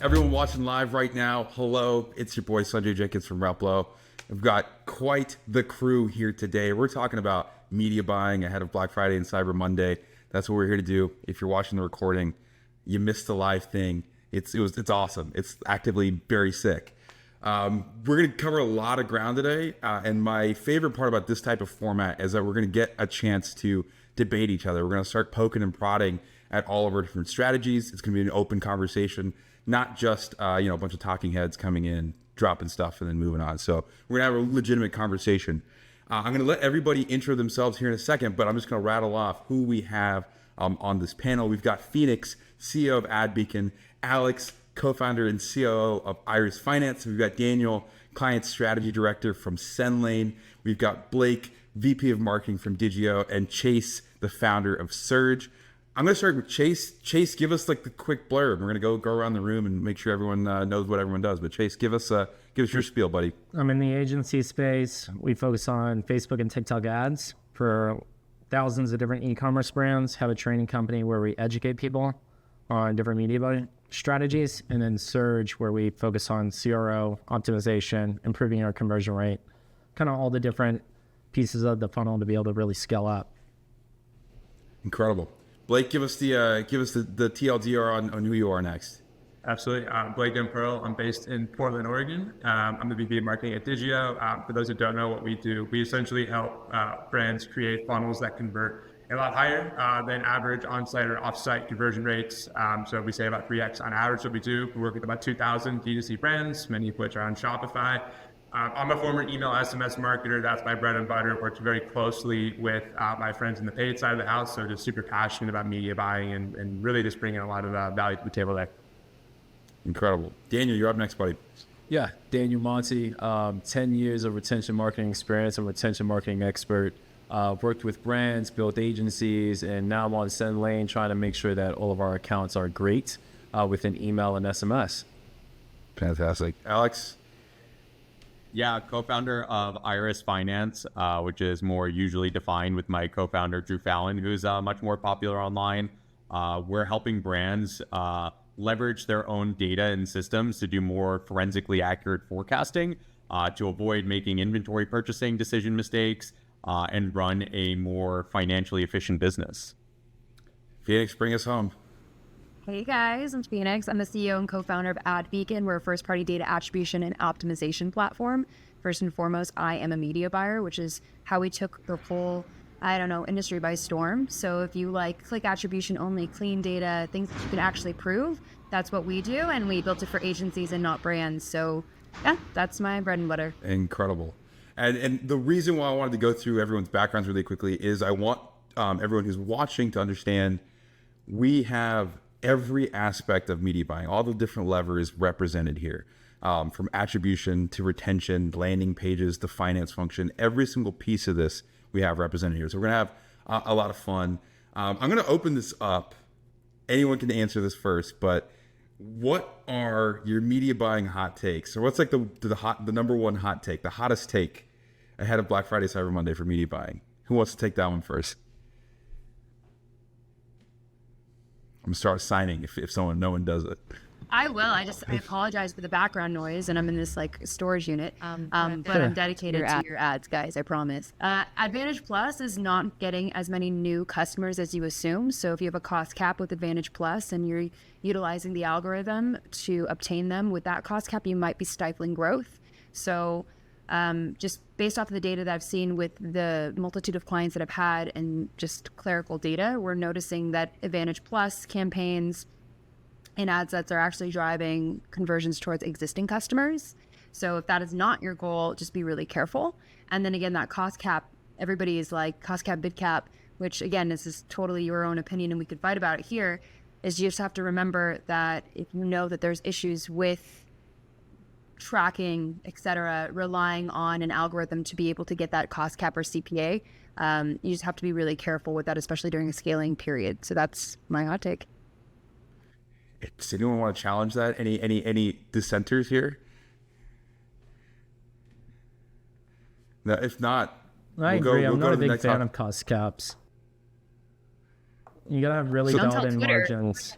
Everyone watching live right now, hello. It's your boy Sanjay Jenkins from Replo. I've got quite the crew here today. We're talking about media buying ahead of Black Friday and Cyber Monday. That's what we're here to do. If you're watching the recording, you missed the live thing. It's awesome. It's actively very sick. We're going to cover a lot of ground today. And my favorite part about this type of format is that we're going to get a chance to debate each other. We're going to start poking and prodding at all of our different strategies. It's going to be an open conversation, not just a bunch of talking heads coming in, dropping stuff, and then moving on. So we're going to have a legitimate conversation. I'm going to let everybody intro themselves here in a second, but I'm just going to rattle off who we have on this panel. We've got Phoenix, CEO of AdBeacon, Alex, co-founder and COO of Iris Finance. We've got Daniel, Client Strategy Director from Sendlane. We've got Blake, VP of Marketing from Digioh, and Chase, the founder of Sirge. I'm going to start with Chase. Chase, give us like the quick blurb. We're going to go around the room and make sure everyone knows what everyone does. But Chase, give us your spiel, buddy. I'm in the agency space. We focus on Facebook and TikTok ads for thousands of different e-commerce brands. Have a training company where we educate people on different media buying strategies, and then Sirge, where we focus on CRO optimization, improving our conversion rate, kind of all the different pieces of the funnel to be able to really scale up. Incredible. Blake, give us the TLDR on who you are next. Absolutely. Blake Imperl. I'm based in Portland, Oregon. I'm the VP of Marketing at Digioh. For those who don't know what we do, we essentially help brands create funnels that convert a lot higher than average on-site or off-site conversion rates. So we say about 3x on average what we do. We work with about 2,000 D2C brands, many of which are on Shopify. I'm a former email SMS marketer. That's my bread and butter. Worked very closely with my friends in the paid side of the house. So just super passionate about media buying and really just bringing a lot of value to the table there. Incredible. Daniel, you're up next, buddy. Yeah, Daniel Monte, 10 years of retention marketing experience. I'm a retention marketing expert. Worked with brands, built agencies, and now I'm on Sendlane trying to make sure that all of our accounts are great within email and SMS. Fantastic. Alex? Yeah, co-founder of Iris Finance, which is more usually defined with my co-founder, Drew Fallon, who's much more popular online. We're helping brands leverage their own data and systems to do more forensically accurate forecasting, to avoid making inventory purchasing decision mistakes, and run a more financially efficient business. Phoenix, bring us home. Hey guys, I'm Phoenix. I'm the CEO and co-founder of AdBeacon. We're a first-party data attribution and optimization platform. First and foremost, I am a media buyer, which is how we took the whole, industry by storm. So if you like click attribution only, clean data, things that you can actually prove, that's what we do. And we built it for agencies and not brands. So yeah, that's my bread and butter. Incredible. And the reason why I wanted to go through everyone's backgrounds really quickly is I want everyone who's watching to understand we have every aspect of media buying, all the different levers represented here, from attribution to retention, landing pages, the finance function, every single piece of this we have represented here. So we're going to have a lot of fun. I'm going to open this up. Anyone can answer this first, but what are your media buying hot takes? Or what's like the number one hot take, the hottest take ahead of Black Friday, Cyber Monday for media buying? Who wants to take that one first? I'm gonna start signing if no one does it. I will. I apologize for the background noise, and I'm in this storage unit. But I'm dedicated to your ads, guys. I promise. Advantage Plus is not getting as many new customers as you assume. So if you have a cost cap with Advantage Plus and you're utilizing the algorithm to obtain them with that cost cap, you might be stifling growth. So just based off of the data that I've seen with the multitude of clients that I've had and just clerical data, we're noticing that Advantage Plus campaigns and ad sets are actually driving conversions towards existing customers. So if that is not your goal, just be really careful. And then again, that cost cap, everybody is like cost cap, bid cap, which again, this is totally your own opinion and we could fight about it here, is you just have to remember that if you know that there's issues with tracking, et cetera, relying on an algorithm to be able to get that cost cap or CPA, you just have to be really careful with that, especially during a scaling period. So that's my hot take. Does anyone want to challenge that? Any dissenters here? No, if not, I agree. I'm not a big fan of cost caps. You gotta have really valid margins.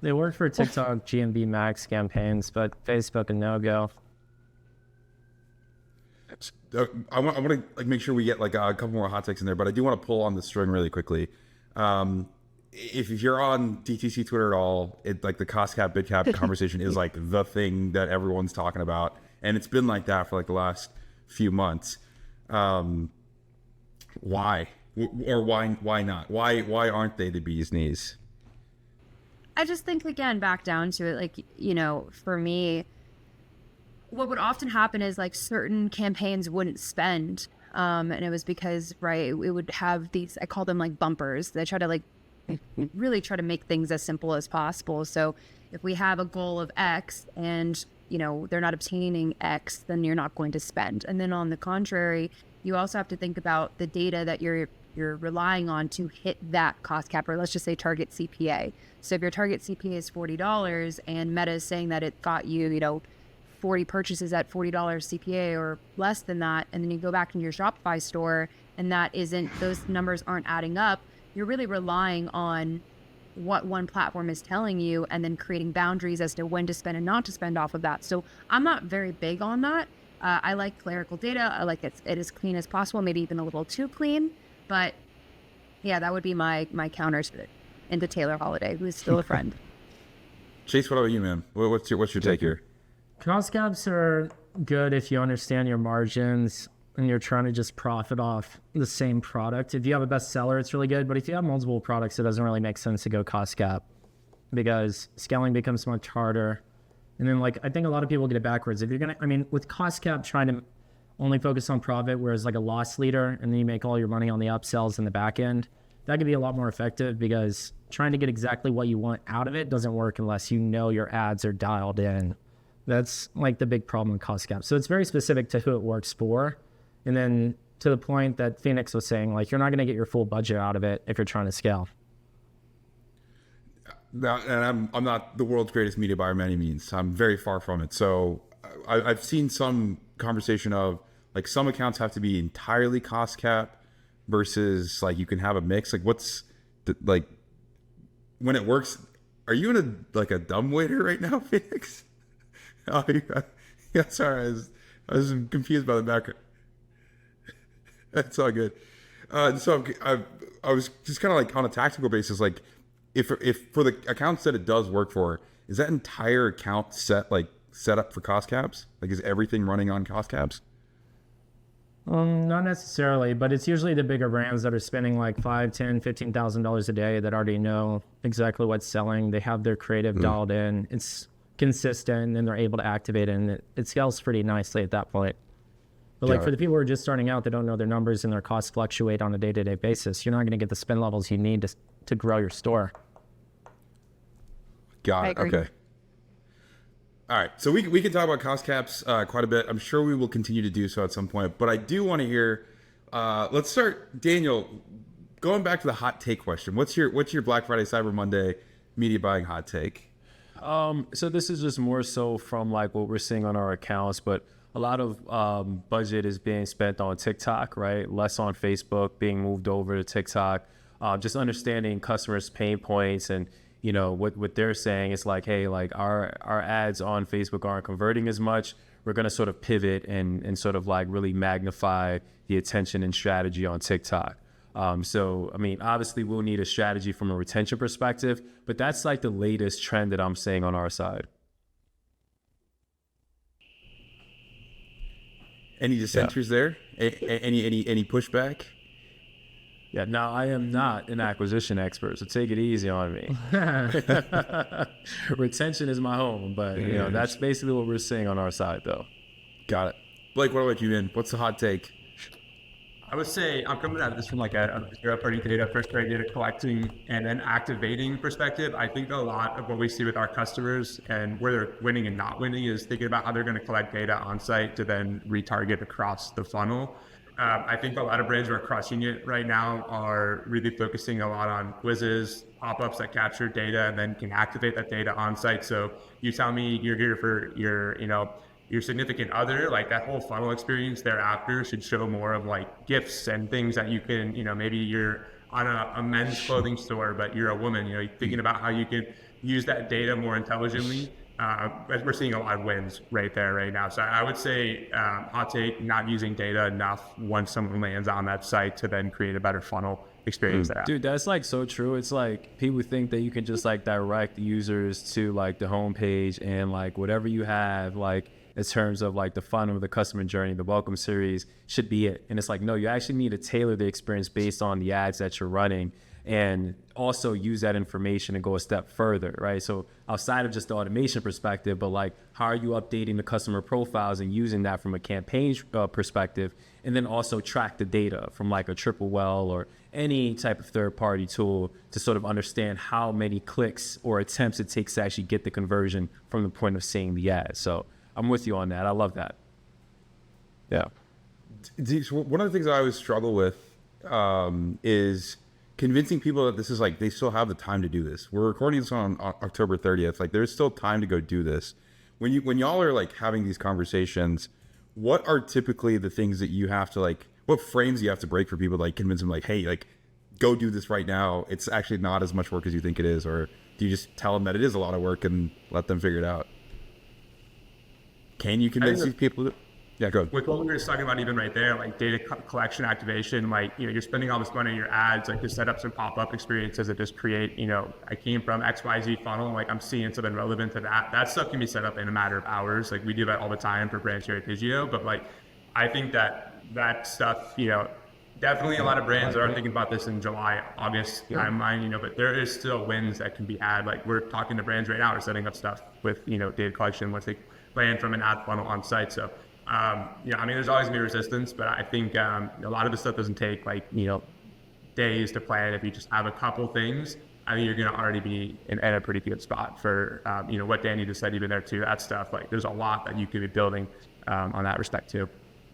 They work for TikTok GMB Max campaigns, but Facebook a no-go. I want to like make sure we get like a couple more hot takes in there, but I do want to pull on the string really quickly. If you're on DTC Twitter at all, it like the cost cap, bid cap conversation is like the thing that everyone's talking about, and it's been like that for like the last few months. Why, or why not? Why aren't they the bee's knees? I just think, again, back down to it, like, you know, for me, what would often happen is like certain campaigns wouldn't spend. And it was because, right, it would have these, I call them like bumpers. They try to like really try to make things as simple as possible. So if we have a goal of X and, you know, they're not obtaining X, then you're not going to spend. And then on the contrary, you also have to think about the data that you're relying on to hit that cost cap, or let's just say target CPA. So if your target CPA is $40 and Meta is saying that it got you, you know, 40 purchases at $40 CPA or less than that, and then you go back into your Shopify store and that isn't, those numbers aren't adding up, you're really relying on what one platform is telling you and then creating boundaries as to when to spend and not to spend off of that. So I'm not very big on that. I like clerical data. I like it as clean as possible, maybe even a little too clean. But yeah, that would be my counter to it. And to Taylor Holiday, who is still a friend. Chase, what about you, man? What's your take here? Cost caps are good if you understand your margins and you're trying to just profit off the same product. If you have a bestseller, it's really good. But if you have multiple products, it doesn't really make sense to go cost cap because scaling becomes much harder. And then, like, I think a lot of people get it backwards. If you're going to, I mean, with cost cap, trying to only focus on profit, whereas like a loss leader, and then you make all your money on the upsells in the back end, that could be a lot more effective because trying to get exactly what you want out of it doesn't work unless you know your ads are dialed in. That's like the big problem with cost cap. So it's very specific to who it works for. And then to the point that Phoenix was saying, like, you're not going to get your full budget out of it if you're trying to scale. Now, and I'm not the world's greatest media buyer by any means. I'm very far from it. So I've seen some conversation of like some accounts have to be entirely cost cap versus like you can have a mix. Like what's the, like when it works? Are you in a like a dumbwaiter right now, Phoenix? Oh, yeah, sorry, I was confused by the background. That's all good. So I was just kind of like on a tactical basis, like if for the accounts that it does work for, is that entire account set up for cost caps? Like is everything running on cost caps? Not necessarily, but it's usually the bigger brands that are spending like $5,000, $10,000, $15,000 a day that already know exactly what's selling. They have their creative dialed in. It's consistent and they're able to activate it, and it scales pretty nicely at that point. But like for the people who are just starting out, they don't know their numbers and their costs fluctuate on a day-to-day basis. You're not going to get the spend levels you need to grow your store. Got it. Okay. All right. So we can talk about cost caps quite a bit. I'm sure we will continue to do so at some point. But I do want to hear. Let's start, Daniel. Going back to the hot take question. What's your Black Friday, Cyber Monday media buying hot take? So this is just more so from like what we're seeing on our accounts, but a lot of budget is being spent on TikTok, right? Less on Facebook, being moved over to TikTok. Just understanding customers' pain points and, you know, what they're saying is like, hey, like our ads on Facebook aren't converting as much. We're going to sort of pivot and sort of like really magnify the attention and strategy on TikTok. So, I mean, obviously we'll need a strategy from a retention perspective, but that's like the latest trend that I'm seeing on our side. Any dissenters there? Any pushback? Yeah, now I am not an acquisition expert, so take it easy on me. Retention is my home, but you know, that's basically what we're seeing on our side though. Got it. Blake, what about you, man? What's the hot take? I would say I'm coming at this from like a zero-party data, first-party data collecting, and then activating perspective. I think a lot of what we see with our customers and where they're winning and not winning is thinking about how they're going to collect data on site to then retarget across the funnel. I think a lot of brands who are crushing it right now are really focusing a lot on quizzes, pop-ups that capture data and then can activate that data on site. So you tell me you're here for your significant other, like that whole funnel experience thereafter should show more of like gifts and things that you can, maybe you're on a men's clothing store, but you're a woman, thinking about how you can use that data more intelligently, we're seeing a lot of wins right there right now. So I would say hot take, not using data enough once someone lands on that site to then create a better funnel experience there. Dude, that's like so true. It's like people think that you can just like direct users to like the homepage and like whatever you have like in terms of like the funnel, the customer journey, the welcome series should be it. And it's like, no, you actually need to tailor the experience based on the ads that you're running, and also use that information and go a step further, right? So outside of just the automation perspective, but like how are you updating the customer profiles and using that from a campaign perspective, and then also track the data from like a Triple Well or any type of third-party tool to sort of understand how many clicks or attempts it takes to actually get the conversion from the point of seeing the ad. So I'm with you on that. I love that. Yeah. One of the things I always struggle with is convincing people that this is like, they still have the time to do this. We're recording this on October 30th. Like there's still time to go do this. When y'all are like having these conversations, what are typically the things that you have to like, what frames do you have to break for people to like convince them like, hey, like go do this right now. It's actually not as much work as you think it is. Or do you just tell them that it is a lot of work and let them figure it out? Can you convince these people to? Yeah, go ahead. With what we were just talking about even right there, like data collection activation, like, you're spending all this money on your ads, like to set up some pop-up experiences that just create, I came from XYZ funnel, like I'm seeing something relevant to that. That stuff can be set up in a matter of hours. Like we do that all the time for brands here at Digioh, but like, I think that stuff, definitely a lot of brands are thinking about this in July, August timeline, but there is still wins that can be had. Like we're talking to brands right now, we're setting up stuff with, data collection once they land from an ad funnel on site. So, there's always gonna be resistance, but I think a lot of the stuff doesn't take like, days to plan. If you just have a couple things, I think you're gonna already be in a pretty good spot for, what Danny just said even there too, that stuff. Like there's a lot that you could be building on that respect too.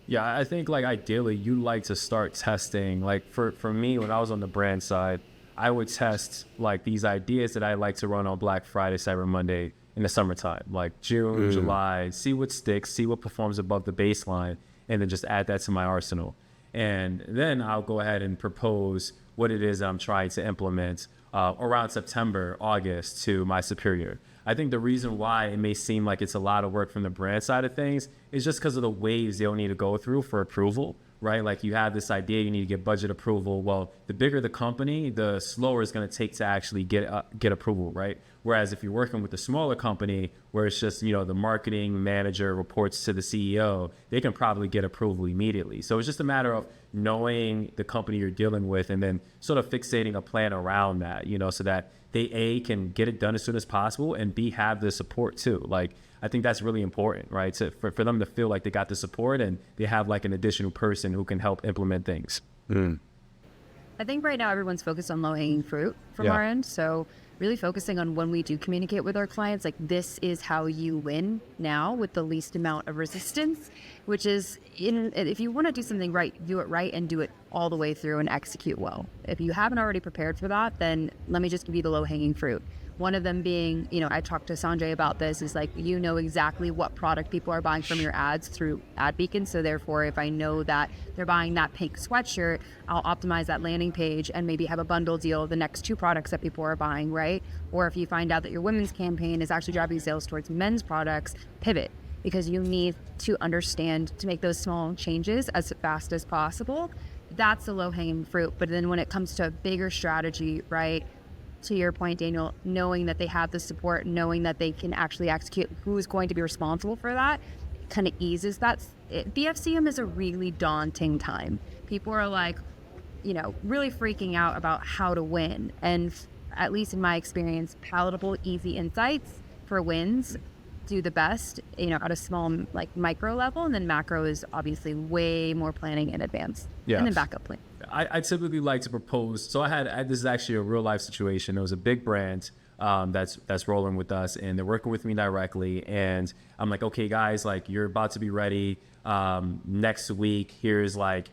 Yeah, I think like ideally you like to start testing. Like for me, when I was on the brand side, I would test like these ideas that I like to run on Black Friday, Cyber Monday in the summertime, like June, July, see what sticks, see what performs above the baseline, and then just add that to my arsenal. And then I'll go ahead and propose what it is I'm trying to implement around September, August to my superior. I think the reason why it may seem like it's a lot of work from the brand side of things is just because of the waves they'll need to go through for approval, right? Like you have this idea, you need to get budget approval. Well, the bigger the company, the slower it's going to take to actually get approval, right? Whereas if you're working with a smaller company where it's just, the marketing manager reports to the CEO, they can probably get approval immediately. So it's just a matter of knowing the company you're dealing with and then sort of fixating a plan around that, so that they A, can get it done as soon as possible, and B, have the support too. Like, I think that's really important, right? For them to feel like they got the support and they have like an additional person who can help implement things. I think right now everyone's focused on low-hanging fruit from our end. So really focusing on when we do communicate with our clients, like this is how you win now with the least amount of resistance, which is if you want to do something right, do it right and do it all the way through and execute well. If you haven't already prepared for that, then let me just give you the low-hanging fruit. One of them being, I talked to Sanjay about this, is like, exactly what product people are buying from your ads through AdBeacon. So therefore, if I know that they're buying that pink sweatshirt, I'll optimize that landing page and maybe have a bundle deal of the next two products that people are buying, right? Or if you find out that your women's campaign is actually driving sales towards men's products, pivot, because you need to understand to make those small changes as fast as possible. That's the low-hanging fruit. But then when it comes to a bigger strategy, right? To your point, Daniel, knowing that they have the support, knowing that they can actually execute, who is going to be responsible for that, kind of eases that. BFCM is a really daunting time. People are like, really freaking out about how to win. And at least in my experience, palatable, easy insights for wins do the best, at a small, like micro level. And then macro is obviously way more planning in advance. Yeah. And then backup plan. I typically like to propose. So this is actually a real life situation. It was a big brand that's rolling with us, and they're working with me directly. And I'm like, okay, guys, like you're about to be ready next week. Here's like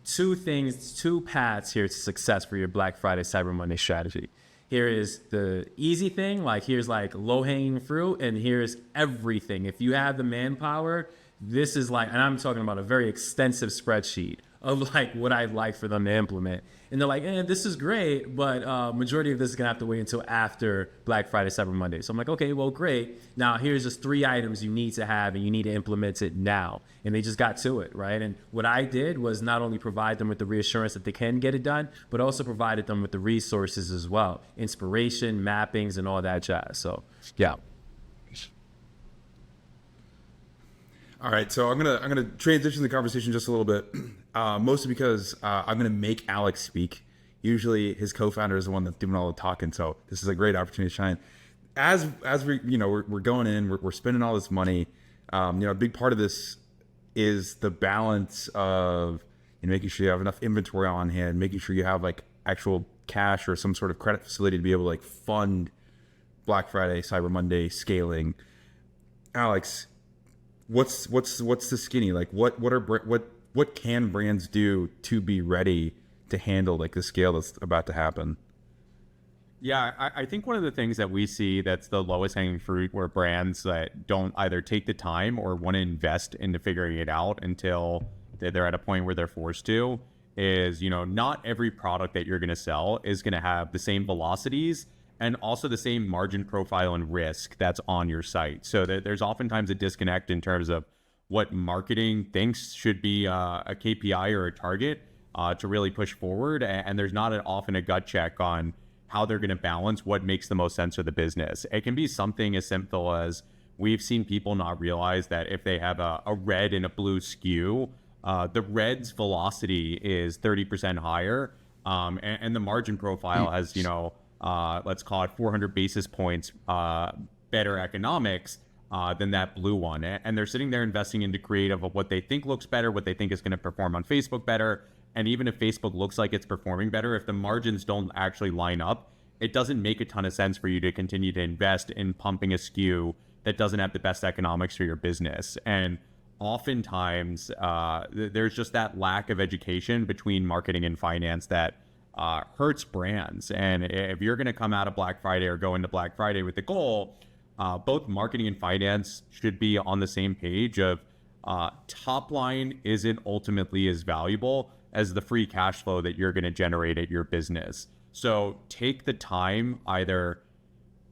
two paths here to success for your Black Friday, Cyber Monday strategy. Here is the easy thing, like here's like low hanging fruit, and here's everything. If you have the manpower, this is like, and I'm talking about a very extensive spreadsheet of like what I'd like for them to implement. And they're like, this is great, but majority of this is gonna have to wait until after Black Friday, Cyber Monday. So I'm like, okay, well, great. Now here's just 3 items you need to have, and you need to implement it now. And they just got to it, right? And what I did was not only provide them with the reassurance that they can get it done, but also provided them with the resources as well, inspiration, mappings, and all that jazz. So yeah. All right, so I'm gonna transition the conversation just a little bit, mostly because I'm gonna make Alex speak. Usually, his co-founder is the one that's doing all the talking, so this is a great opportunity to shine. As we we're going in, we're spending all this money. A big part of this is the balance of making sure you have enough inventory on hand, making sure you have like actual cash or some sort of credit facility to be able to like fund Black Friday, Cyber Monday scaling. Alex, what's the skinny? Like what can brands do to be ready to handle like the scale that's about to happen? Yeah, I think one of the things that we see that's the lowest hanging fruit where brands that don't either take the time or want to invest into figuring it out until they're at a point where they're forced to is, not every product that you're going to sell is going to have the same velocities and also the same margin profile and risk that's on your site. So there's oftentimes a disconnect in terms of what marketing thinks should be a KPI or a target to really push forward. And there's not often a gut check on how they're going to balance what makes the most sense for the business. It can be something as simple as we've seen people not realize that if they have a red and a blue SKU, the red's velocity is 30% higher. And the margin profile has, let's call it 400 basis points better economics than that blue one. And they're sitting there investing into creative of what they think looks better, what they think is going to perform on Facebook better. And even if Facebook looks like it's performing better, if the margins don't actually line up, it doesn't make a ton of sense for you to continue to invest in pumping a SKU that doesn't have the best economics for your business. And oftentimes, there's just that lack of education between marketing and finance that hurts brands. And if you're going to come out of Black Friday or go into Black Friday with the goal, both marketing and finance should be on the same page of top line isn't ultimately as valuable as the free cash flow that you're going to generate at your business. So take the time, either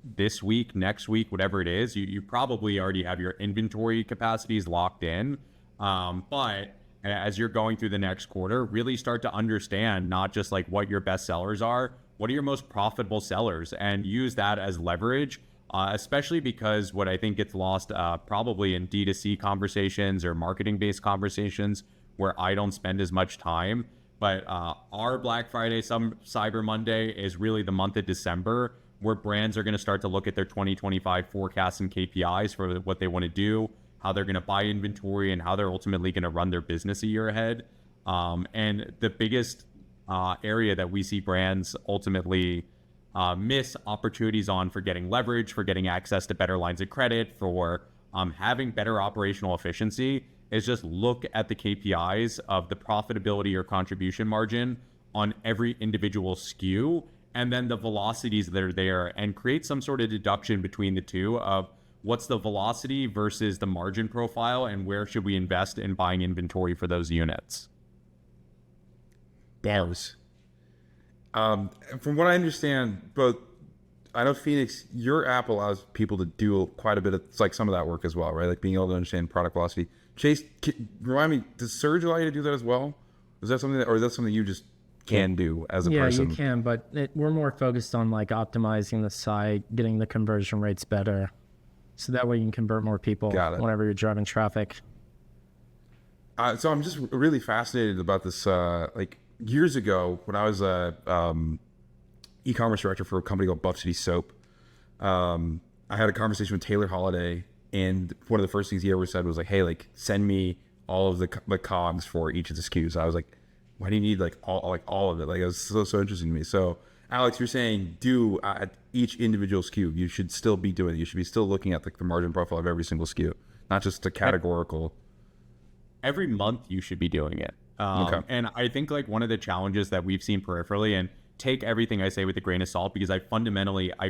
this week, next week, whatever it is, you probably already have your inventory capacities locked in. But as you're going through the next quarter, really start to understand not just like what your best sellers are, what are your most profitable sellers, and use that as leverage, especially because what I think gets lost probably in D2C conversations or marketing-based conversations where I don't spend as much time. But our Black Friday, some Cyber Monday is really the month of December, where brands are going to start to look at their 2025 forecasts and KPIs for what they want to do, how they're going to buy inventory, and how they're ultimately going to run their business a year ahead. And the biggest area that we see brands ultimately miss opportunities on for getting leverage, for getting access to better lines of credit, for having better operational efficiency is just look at the KPIs of the profitability or contribution margin on every individual SKU, and then the velocities that are there, and create some sort of deduction between the two of what's the velocity versus the margin profile, and where should we invest in buying inventory for those units. Bars. From what I understand, I know Phoenix, your app allows people to do quite a bit of like some of that work as well, right? Like being able to understand product velocity. Chase, remind me, does Sirge allow you to do that as well? Is that something or is that something you just can do as a person? Yeah, you can, but we're more focused on like optimizing the site, getting the conversion rates better, so that way you can convert more people whenever you're driving traffic. So I'm just really fascinated about this. Like years ago, when I was a e-commerce director for a company called Buff City Soap, I had a conversation with Taylor Holiday, and one of the first things he ever said was like, "Hey, like send me all of the cogs for each of the SKUs." I was like, "Why do you need like all of it?" Like it was so interesting to me. So Alex, you're saying do at each individual SKU. You should still be doing it. You should be still looking at the margin profile of every single SKU, not just the categorical. Every month you should be doing it. Okay. And I think like one of the challenges that we've seen peripherally, and take everything I say with a grain of salt, because I've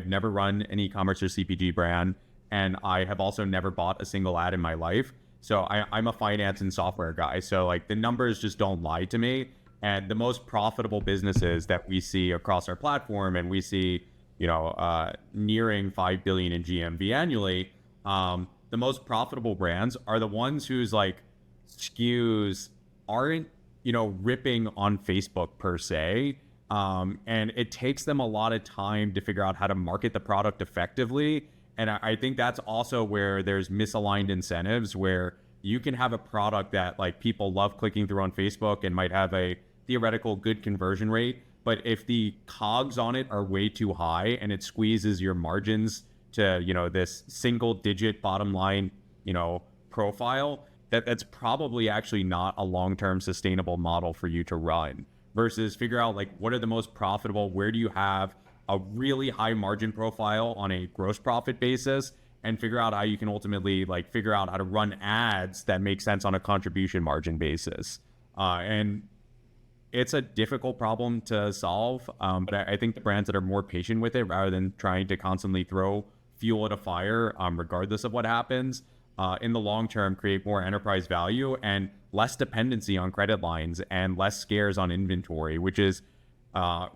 never run an e-commerce or CPG brand, and I have also never bought a single ad in my life. So I'm a finance and software guy. So like the numbers just don't lie to me. And the most profitable businesses that we see across our platform, and we see, nearing 5 billion in GMV annually, the most profitable brands are the ones whose like SKUs aren't, ripping on Facebook per se. And it takes them a lot of time to figure out how to market the product effectively. And I think that's also where there's misaligned incentives, where you can have a product that like people love clicking through on Facebook and might have a theoretical good conversion rate. But if the cogs on it are way too high and it squeezes your margins to, this single digit bottom line, profile, that's probably actually not a long-term sustainable model for you to run, versus figure out like what are the most profitable, where do you have a really high margin profile on a gross profit basis, and figure out how you can ultimately like figure out how to run ads that make sense on a contribution margin basis. And it's a difficult problem to solve, but I think the brands that are more patient with it rather than trying to constantly throw fuel at a fire, regardless of what happens, in the long term, create more enterprise value and less dependency on credit lines and less scares on inventory, which is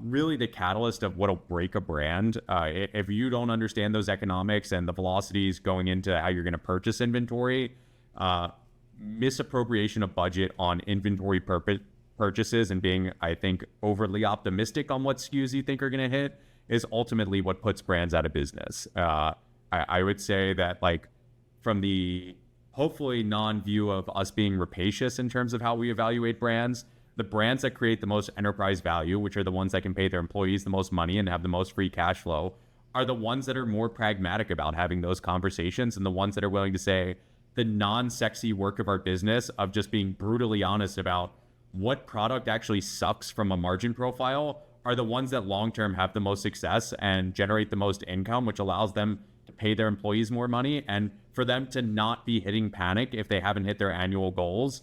really the catalyst of what'll break a brand. If you don't understand those economics and the velocities going into how you're going to purchase inventory, misappropriation of budget on inventory purchases and being, I think, overly optimistic on what SKUs you think are going to hit is ultimately what puts brands out of business. I would say that like from the hopefully non-view of us being rapacious in terms of how we evaluate brands, the brands that create the most enterprise value, which are the ones that can pay their employees the most money and have the most free cash flow, are the ones that are more pragmatic about having those conversations, and the ones that are willing to say the non-sexy work of our business of just being brutally honest about what product actually sucks from a margin profile are the ones that long-term have the most success and generate the most income, which allows them to pay their employees more money and for them to not be hitting panic if they haven't hit their annual goals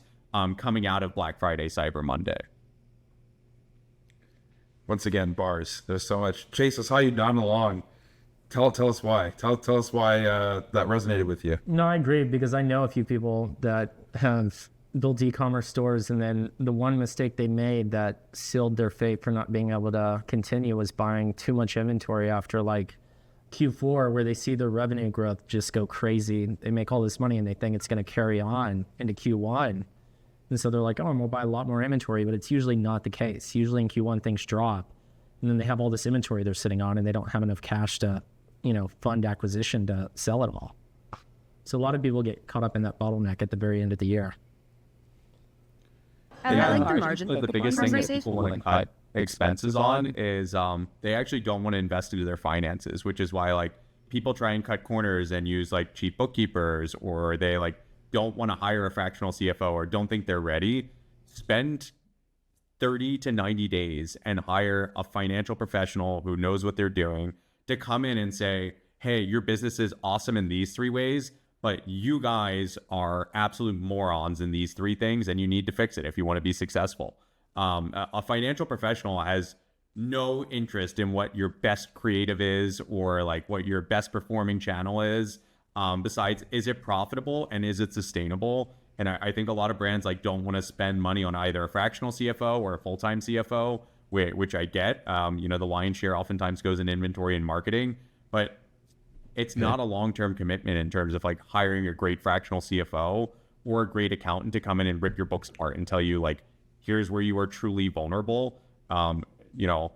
coming out of Black Friday, Cyber Monday. Once again, bars. There's so much. Chase, I saw you nodding along. Tell us why. Tell us why that resonated with you. No, I agree, because I know a few people that have built e-commerce stores, and then the one mistake they made that sealed their fate for not being able to continue was buying too much inventory after like Q4, where they see their revenue growth just go crazy. They make all this money and they think it's going to carry on into Q1. And so they're like, oh, I'm going to buy a lot more inventory, but it's usually not the case. Usually in Q1, things drop. And then they have all this inventory they're sitting on, and they don't have enough cash to, fund acquisition to sell it all. So a lot of people get caught up in that bottleneck at the very end of the year. And I like the margin. The biggest thing that people want to cut expenses on is they actually don't want to invest into their finances, which is why like people try and cut corners and use like cheap bookkeepers, or they like don't want to hire a fractional CFO or don't think they're ready. Spend 30 to 90 days and hire a financial professional who knows what they're doing to come in and say, hey, your business is awesome in these 3 ways, but you guys are absolute morons in these 3 things, and you need to fix it if you want to be successful. A financial professional has no interest in what your best creative is or like what your best performing channel is. Besides, is it profitable and is it sustainable? And I think a lot of brands like don't want to spend money on either a fractional CFO or a full-time CFO, which I get. The lion's share oftentimes goes in inventory and marketing, but it's not a long-term commitment in terms of like hiring a great fractional CFO or a great accountant to come in and rip your books apart and tell you like, here's where you are truly vulnerable. The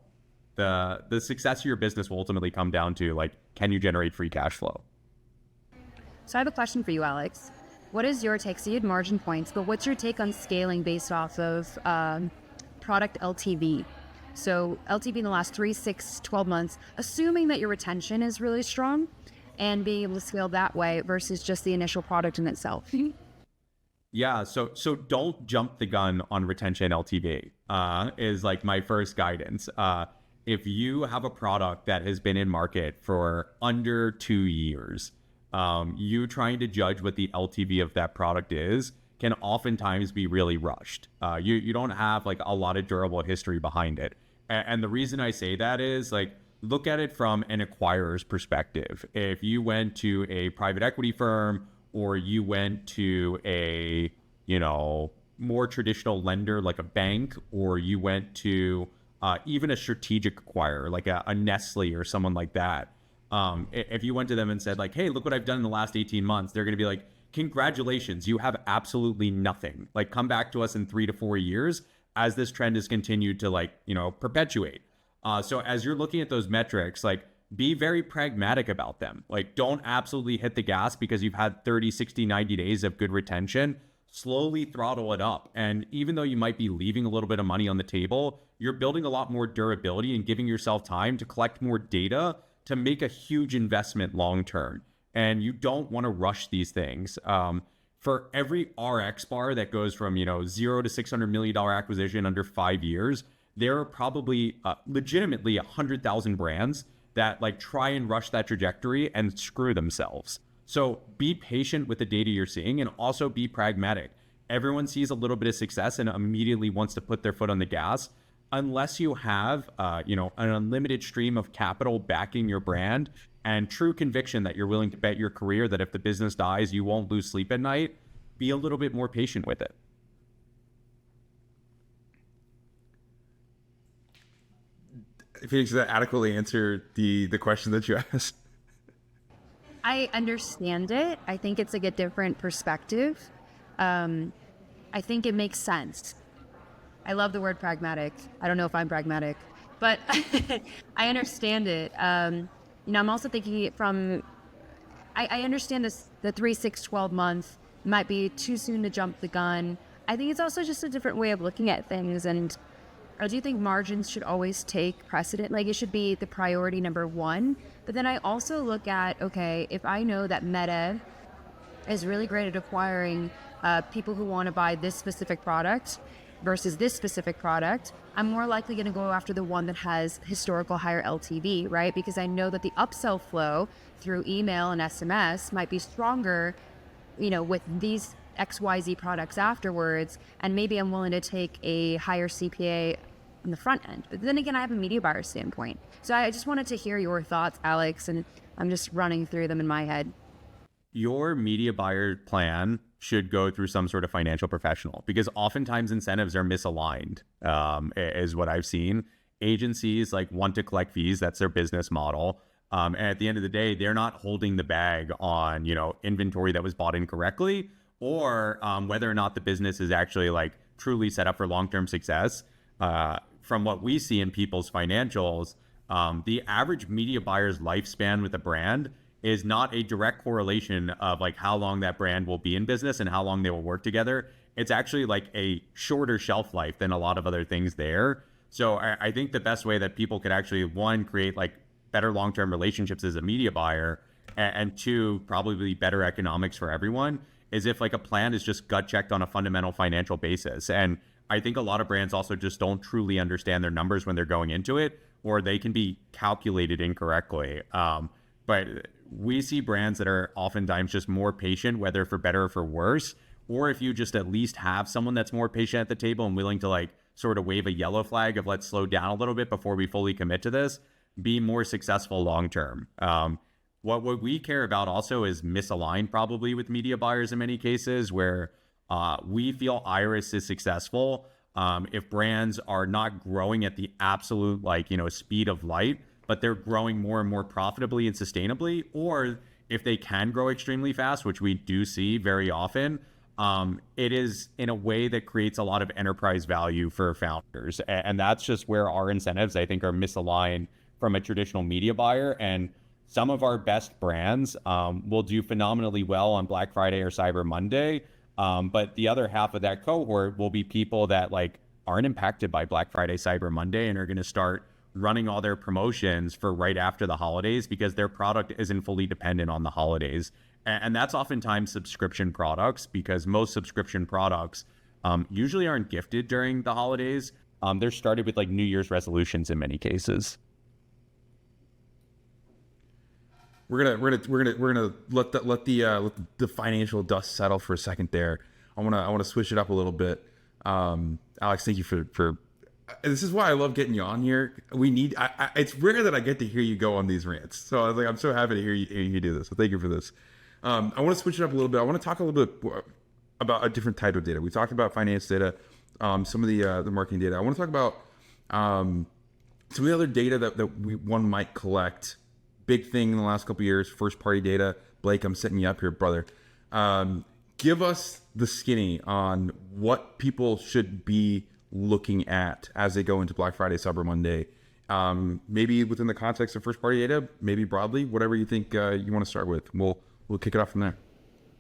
success of your business will ultimately come down to like, can you generate free cash flow? So I have a question for you, Alex. What is your take? So you had margin points, but what's your take on scaling based off of product LTV? So LTV in the last 3, 6, 12 months, assuming that your retention is really strong and being able to scale that way versus just the initial product in itself. Yeah, so don't jump the gun on retention LTV is like my first guidance. If you have a product that has been in market for under 2 years, you trying to judge what the LTV of that product is can oftentimes be really rushed. You don't have like a lot of durable history behind it. And the reason I say that is like, look at it from an acquirer's perspective. If you went to a private equity firm or you went to a, you know, more traditional lender like a bank, or you went to even a strategic acquirer like a Nestle or someone like that. If you went to them and said like, hey, look what I've done in the last 18 months, they're going to be like, congratulations, you have absolutely nothing. Like, come back to us in 3 to 4 years as this trend has continued to, like, you know, perpetuate. So as you're looking at those metrics, like, be very pragmatic about them. Like, don't absolutely hit the gas because you've had 30, 60, 90 days of good retention. Slowly throttle it up. And even though you might be leaving a little bit of money on the table, you're building a lot more durability and giving yourself time to collect more data to make a huge investment long term. And you don't want to rush these things. For every RX bar that goes from, you know, $0 to $600 million acquisition under 5 years, there are probably legitimately 100,000 brands that like try and rush that trajectory and screw themselves. So be patient with the data you're seeing and also be pragmatic. Everyone sees a little bit of success and immediately wants to put their foot on the gas. Unless you have, you know, an unlimited stream of capital backing your brand and true conviction that you're willing to bet your career that if the business dies, you won't lose sleep at night, be a little bit more patient with it. Felix, does that adequately answer the question that you asked? I understand it. I think it's like a different perspective. I think it makes sense. I love the word pragmatic. I don't know if I'm pragmatic, but I understand it. You know, I'm also thinking it from, I understand this, the 3, 6, 12 month might be too soon to jump the gun. I think it's also just a different way of looking at things. And I do think margins should always take precedent. Like, it should be the priority number one. But then I also look at, okay, if I know that Meta is really great at acquiring people who want to buy this specific product versus this specific product, I'm more likely going to go after the one that has historical higher LTV, right? Because I know that the upsell flow through email and SMS might be stronger, you know, with these XYZ products afterwards, and maybe I'm willing to take a higher CPA on the front end. But then again, I have a media buyer standpoint. So I just wanted to hear your thoughts, Alex, and I'm just running through them in my head. Your media buyer plan should go through some sort of financial professional, because oftentimes incentives are misaligned, is what I've seen. Agencies like want to collect fees. That's their business model. And at the end of the day, they're not holding the bag on, you know, inventory that was bought incorrectly, or whether or not the business is actually like truly set up for long-term success. From what we see in people's financials, the average media buyer's lifespan with a brand is not a direct correlation of like how long that brand will be in business and how long they will work together. It's actually like a shorter shelf life than a lot of other things there. So I think the best way that people could actually, one, create like better long-term relationships as a media buyer, and two, probably better economics for everyone, is if like a plan is just gut checked on a fundamental financial basis. And I think a lot of brands also just don't truly understand their numbers when they're going into it, or they can be calculated incorrectly. But we see brands that are oftentimes just more patient, whether for better or for worse, or if you just at least have someone that's more patient at the table and willing to like sort of wave a yellow flag of let's slow down a little bit before we fully commit to this, be more successful long term. What we care about also is misaligned probably with media buyers in many cases, where we feel Iris is successful if brands are not growing at the absolute like, you know, speed of light, but they're growing more and more profitably and sustainably, or if they can grow extremely fast, which we do see very often, it is in a way that creates a lot of enterprise value for founders. And that's just where our incentives, I think, are misaligned from a traditional media buyer. And some of our best brands will do phenomenally well on Black Friday or Cyber Monday. But the other half of that cohort will be people that like aren't impacted by Black Friday, Cyber Monday, and are going to start running all their promotions for right after the holidays because their product isn't fully dependent on the holidays. And that's oftentimes subscription products, because most subscription products usually aren't gifted during the holidays. They're started with like New Year's resolutions in many cases. We're gonna let the financial dust settle for a second there. I wanna switch it up a little bit. Alex, thank you for this is why I love getting you on here. It's rare that I get to hear you go on these rants. So I was like, I'm so happy to hear you do this. So thank you for this. I want to switch it up a little bit. I want to talk a little bit about a different type of data. We talked about finance data, some of the marketing data. I want to talk about some of the other data that one might collect. Big thing in the last couple of years, first party data. Blake, I'm setting you up here, brother. Give us the skinny on what people should be looking at as they go into Black Friday, Cyber Monday. Maybe within the context of first party data, maybe broadly, whatever you think you want to start with. We'll kick it off from there.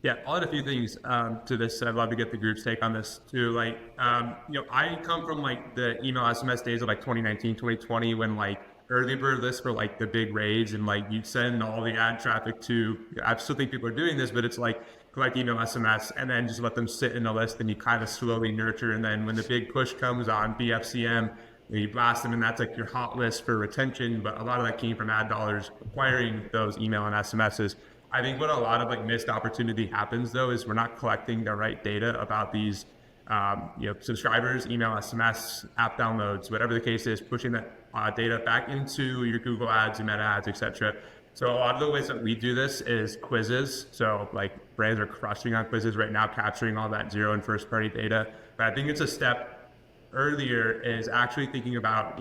Yeah, I'll add a few things to this. I'd love to get the group's take on this too. Like, I come from like the email SMS days of like 2019, 2020, when like early bird lists were like the big rage, and like you'd send all the ad traffic to. I still think people are doing this, but it's like collect email SMS and then just let them sit in a list, and you kind of slowly nurture. And then when the big push comes on BFCM, you blast them, and that's like your hot list for retention. But a lot of that came from ad dollars acquiring those email and SMSs. I think what a lot of like missed opportunity happens though is we're not collecting the right data about these, subscribers, email, SMS, app downloads, whatever the case is, pushing that data back into your Google ads and meta ads, etc. So a lot of the ways that we do this is quizzes. So like brands are crushing on quizzes right now, capturing all that zero and first party data. But I think it's a step earlier is actually thinking about,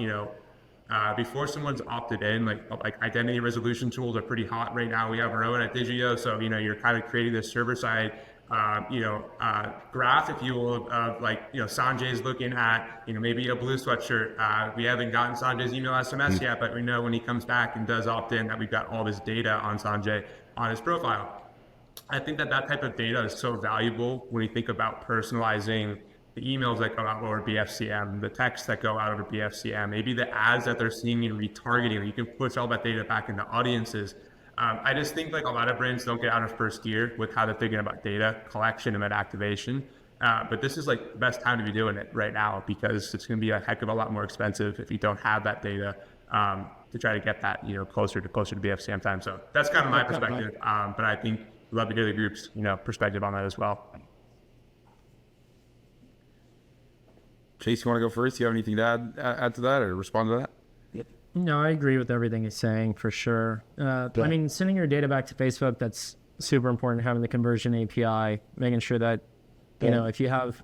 before someone's opted in, like identity resolution tools are pretty hot right now. We have our own at Digioh, so you're kind of creating this server side, graph, if you will, of like Sanjay's looking at maybe a blue sweatshirt. We haven't gotten Sanjay's email SMS yet, but we know when he comes back and does opt in that we've got all this data on Sanjay on his profile. I think that type of data is so valuable when you think about personalizing the emails that go out over BFCM, the texts that go out over BFCM, maybe the ads that they're seeing in retargeting. You can push all that data back into audiences. I just think like a lot of brands don't get out of first gear with how they're thinking about data collection and activation. But this is like the best time to be doing it right now, because it's going to be a heck of a lot more expensive if you don't have that data to try to get that closer to BFCM time. So that's kind of my perspective. But I think we'd love to hear the group's perspective on that as well. Chase, you want to go first? Do you have anything to add to that or respond to that? No, I agree with everything he's saying for sure. I mean, sending your data back to Facebook, that's super important. Having the conversion API, making sure that, if you have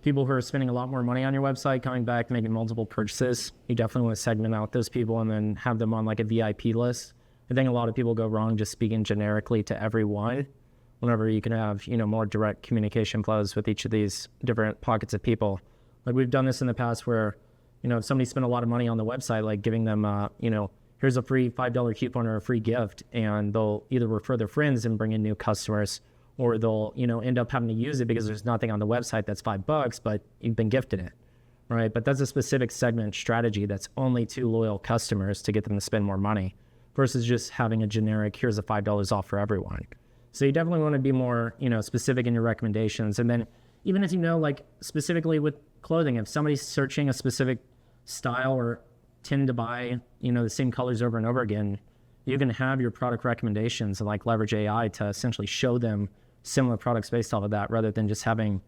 people who are spending a lot more money on your website, coming back, making multiple purchases, you definitely want to segment out those people and then have them on like a VIP list. I think a lot of people go wrong just speaking generically to everyone, whenever you can have, more direct communication flows with each of these different pockets of people. Like we've done this in the past where, if somebody spent a lot of money on the website, like giving them, here's a free $5 coupon or a free gift, and they'll either refer their friends and bring in new customers, or they'll, end up having to use it because there's nothing on the website that's $5, but you've been gifted it, right? But that's a specific segment strategy that's only to loyal customers to get them to spend more money versus just having a generic, here's a $5 off for everyone. So you definitely want to be more, specific in your recommendations. And then even if like specifically with clothing, if somebody's searching a specific style or tend to buy, the same colors over and over again, you can have your product recommendations and like leverage AI to essentially show them similar products based off of that, rather than just having,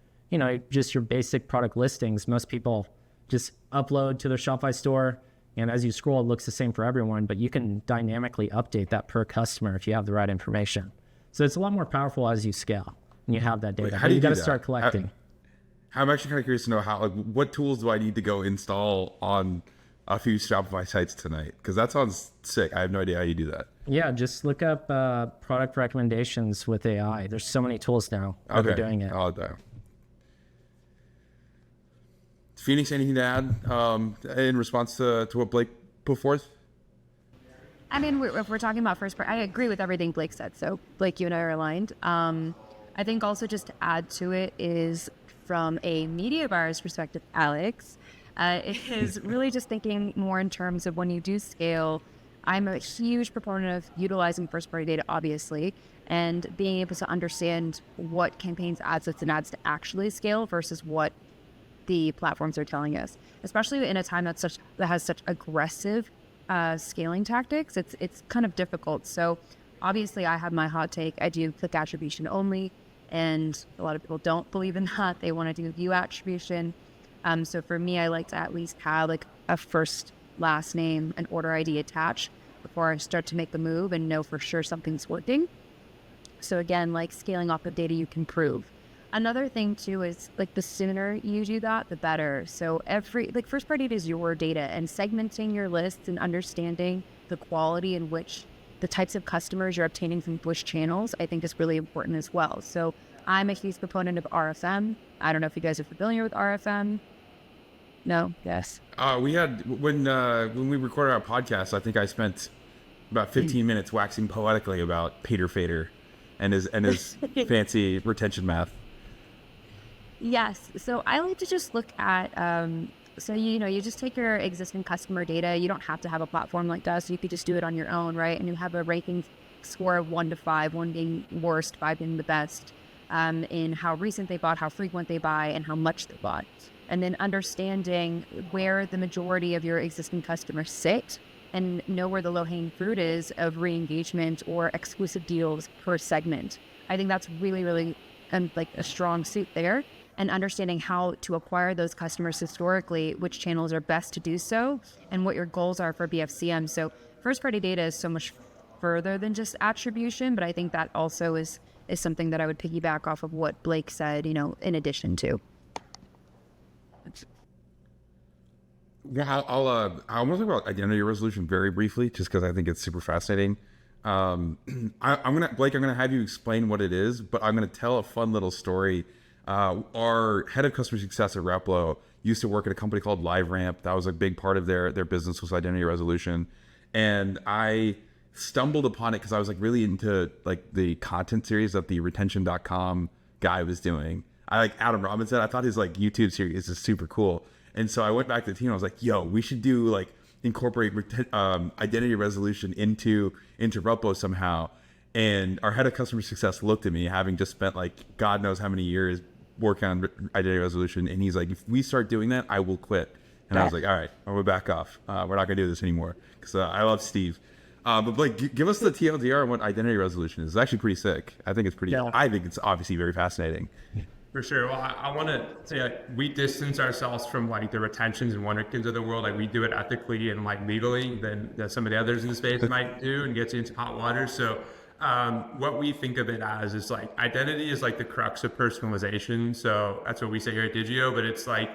just your basic product listings. Most people just upload to their Shopify store, and as you scroll, it looks the same for everyone, but you can dynamically update that per customer if you have the right information. So it's a lot more powerful as you scale and you have that data. How do you got to that? start collecting. I'm actually kind of curious to know what tools do I need to go install on a few Shopify sites tonight? Because that sounds sick. I have no idea how you do that. Yeah, just look up product recommendations with AI. There's so many tools now that are doing it. Phoenix, anything to add in response to what Blake put forth? I mean, if we're talking about first part, I agree with everything Blake said. So Blake, you and I are aligned. I think also just to add to it is, from a media buyer's perspective, Alex, is really just thinking more in terms of when you do scale. I'm a huge proponent of utilizing first-party data, obviously, and being able to understand what campaigns, ad sets, and ads to actually scale versus what the platforms are telling us. Especially in a time that has such aggressive scaling tactics, it's kind of difficult. So obviously, I have my hot take. I do click attribution only. And a lot of people don't believe in that. They want to do view attribution. So for me, I like to at least have like a first, last name, and order ID attached before I start to make the move and know for sure something's working. So again, like scaling off of data you can prove. Another thing too is like the sooner you do that, the better. So first party data is your data, and segmenting your lists and understanding the quality in which the types of customers you're obtaining from which channels, I think is really important as well. So I'm a huge proponent of RFM. I don't know if you guys are familiar with RFM. No? Yes. We had when we recorded our podcast, I think I spent about 15 minutes waxing poetically about Peter Fader and his fancy retention math. Yes. So I like to just look at, so you just take your existing customer data. You don't have to have a platform like that. So you could just do it on your own, right? And you have a ranking score of 1 to 5, 1 being worst, 5 being the best, in how recent they bought, how frequent they buy, and how much they bought. And then understanding where the majority of your existing customers sit and know where the low-hanging fruit is of re-engagement or exclusive deals per segment. I think that's really, really like a strong suit there. And understanding how to acquire those customers historically, which channels are best to do so, and what your goals are for BFCM. So first-party data is so much further than just attribution, but I think that also is something that I would piggyback off of what Blake said, in addition to. Yeah, I want to talk about identity resolution very briefly, just because I think it's super fascinating. Blake, I'm gonna have you explain what it is, but I'm gonna tell a fun little story. Our head of customer success at Replo used to work at a company called LiveRamp. That was a big part of their business was identity resolution, and I stumbled upon it because I was like really into like the content series that the retention.com guy was doing. I like Adam Robinson. I thought his like YouTube series is super cool. And so I went back to the team. I was like, yo, we should do like incorporate identity resolution into Replo somehow. And our head of customer success looked at me, having just spent like God knows how many years working on identity resolution. And he's like, if we start doing that, I will quit. And I was like, all right, we'll back off. We're not going to do this anymore. Because I love Steve. But Blake, give us the TLDR on what identity resolution is. It's actually pretty sick. I think it's obviously very fascinating. For sure. Well, I want to say like, we distance ourselves from like the retentions and Wonderkins of the world. Like we do it ethically and like legally than some of the others in the space might do, and gets you into hot water. So what we think of it as is like identity is like the crux of personalization. So that's what we say here at Digioh, but it's like,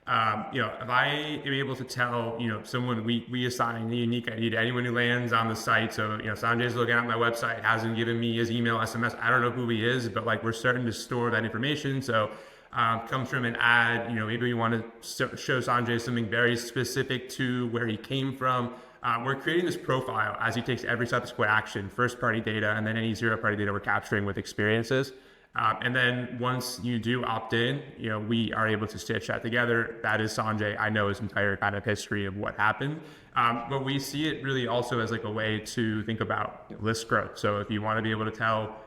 if I am able to tell, someone we assign a unique ID to anyone who lands on the site. So, Sanjay's looking at my website, hasn't given me his email, SMS. I don't know who he is, but like we're starting to store that information. So, comes from an ad, maybe we want to show Sanjay something very specific to where he came from. We're creating this profile as he takes every subsequent action, first party data, and then any zero party data we're capturing with experiences. And then once you do opt in, we are able to stitch that together. That is Sanjay. I know his entire kind of history of what happened. But we see it really also as like a way to think about list growth. So if you want to be able to tell,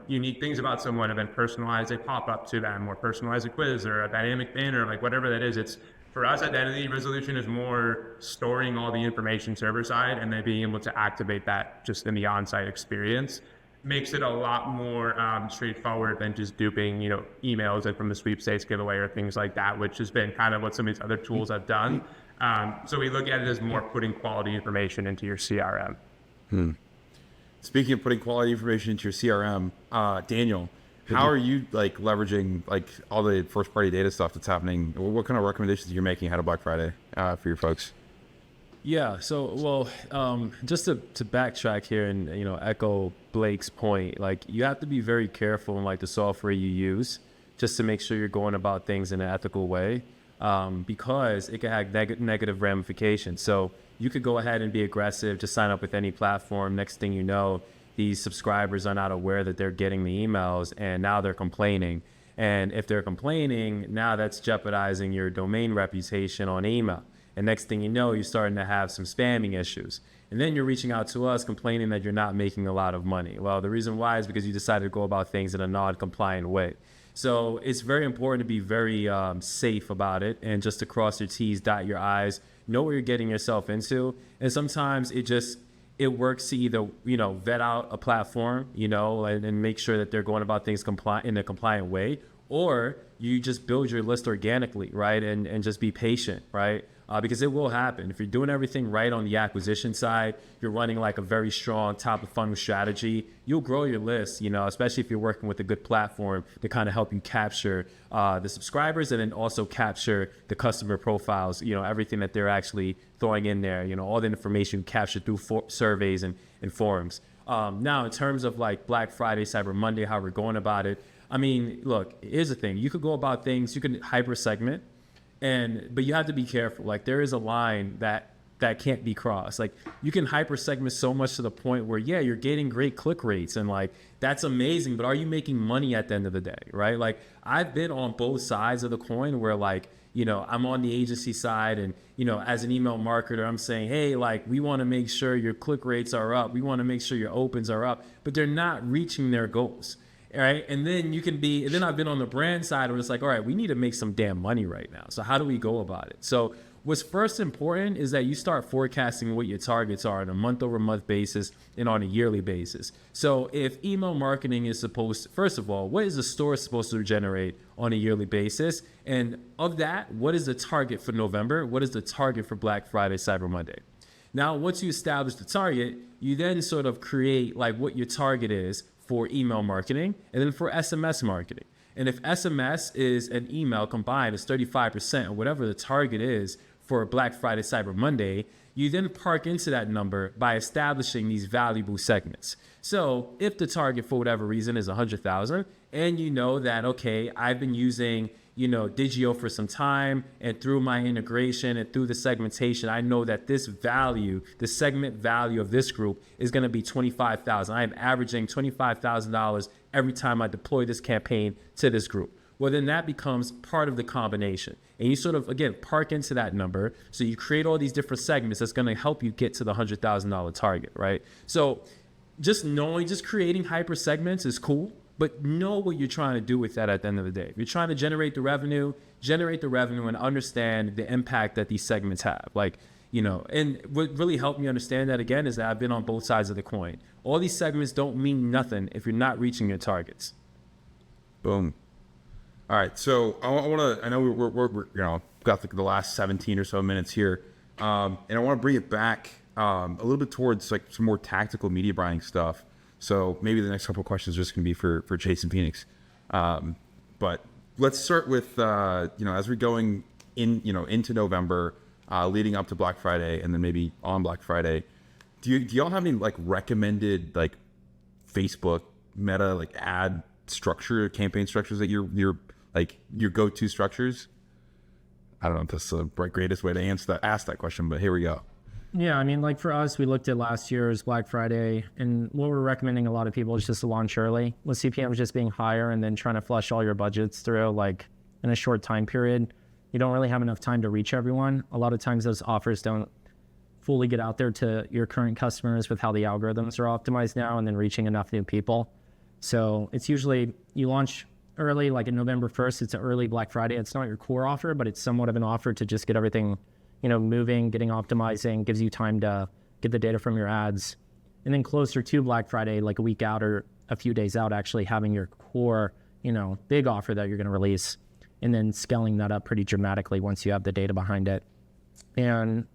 unique things about someone and then personalize a pop-up to them or personalize a quiz or a dynamic banner, like whatever that is, it's for us, identity resolution is more storing all the information server side and then being able to activate that just in the on-site experience. Makes it a lot more straightforward than just duping, emails and from the sweepstakes giveaway or things like that, which has been kind of what some of these other tools have done. So we look at it as more putting quality information into your CRM. Speaking of putting quality information into your CRM, Daniel, how are you like leveraging like all the first party data stuff that's happening? What kind of recommendations you're making ahead of Black Friday for your folks? Yeah, so just to backtrack here and echo Blake's point, like you have to be very careful in like the software you use, just to make sure you're going about things in an ethical way, because it can have negative ramifications. So you could go ahead and be aggressive, just sign up with any platform. Next thing you know, these subscribers are not aware that they're getting the emails, and now they're complaining. And if they're complaining, now that's jeopardizing your domain reputation on email. And next thing you know, you're starting to have some spamming issues. And then you're reaching out to us complaining that you're not making a lot of money. Well, the reason why is because you decided to go about things in a non-compliant way. So it's very important to be very safe about it and just to cross your T's, dot your I's, know what you're getting yourself into. And sometimes it works to either, vet out a platform, and make sure that they're going about things in a compliant way, or you just build your list organically, right? And just be patient, right? because it will happen. If you're doing everything right on the acquisition side, you're running like a very strong top of funnel strategy, you'll grow your list, you know, especially if you're working with a good platform to kind of help you capture the subscribers and then also capture the customer profiles, you know, everything that they're actually throwing in there, you know, all the information captured through surveys and forums. Now, in terms of like Black Friday, Cyber Monday, how we're going about it, I mean, look, here's the thing. You could go about things, you can hyper segment, but you have to be careful. Like, there is a line that can't be crossed. Like, you can hyper segment so much to the point where, yeah, you're getting great click rates and like, that's amazing, but are you making money at the end of the day, right? Like, I've been on both sides of the coin where like, you know, I'm on the agency side and, you know, as an email marketer, I'm saying, hey, like, we want to make sure your click rates are up. We want to make sure your opens are up, but they're not reaching their goals. All right. And then then I've been on the brand side where it's like, all right, we need to make some damn money right now. So how do we go about it? So what's first important is that you start forecasting what your targets are on a month-over-month basis and on a yearly basis. So if email marketing is first of all, what is the store supposed to generate on a yearly basis? And of that, what is the target for November? What is the target for Black Friday, Cyber Monday? Now, once you establish the target, you then sort of create like what your target is for email marketing and then for SMS marketing. And if SMS is an email combined is 35% or whatever the target is for Black Friday, Cyber Monday, you then park into that number by establishing these valuable segments. So if the target for whatever reason is 100,000 and you know that, okay, I've been using, you know, Digioh for some time and through my integration and through the segmentation, I know that this value, the segment value of this group is going to be 25,000. I am averaging $25,000 every time I deploy this campaign to this group. Well, then that becomes part of the combination. And you sort of, again, park into that number. So you create all these different segments that's going to help you get to the $100,000 target, right? So just creating hyper segments is cool, but know what you're trying to do with that at the end of the day. If you're trying to generate the revenue and understand the impact that these segments have. Like, you know, and what really helped me understand that again is that I've been on both sides of the coin. All these segments don't mean nothing if you're not reaching your targets. Boom. All right, so I know we're you know, got the last 17 or so minutes here, and I want to bring it back a little bit towards like some more tactical media buying stuff. So maybe the next couple of questions are just going to be for Chase and Phoenix, but let's start with you know, as we're going into November, leading up to Black Friday, and then maybe on Black Friday, do y'all have any like recommended like Facebook meta like ad structure, campaign structures that you're like your go-to structures? I don't know if that's the greatest way to ask that question, but here we go. Yeah, I mean, like for us, we looked at last year's Black Friday, and what we're recommending a lot of people is just to launch early, with CPMs just being higher, and then trying to flush all your budgets through like in a short time period. You don't really have enough time to reach everyone. A lot of times those offers don't fully get out there to your current customers with how the algorithms are optimized now, and then reaching enough new people. So it's usually you launch early, like in November 1st, it's an early Black Friday. It's not your core offer, but it's somewhat of an offer to just get everything, you know, moving, getting optimizing, gives you time to get the data from your ads. And then closer to Black Friday, like a week out or a few days out, actually having your core, you know, big offer that you're going to release, and then scaling that up pretty dramatically once you have the data behind it. And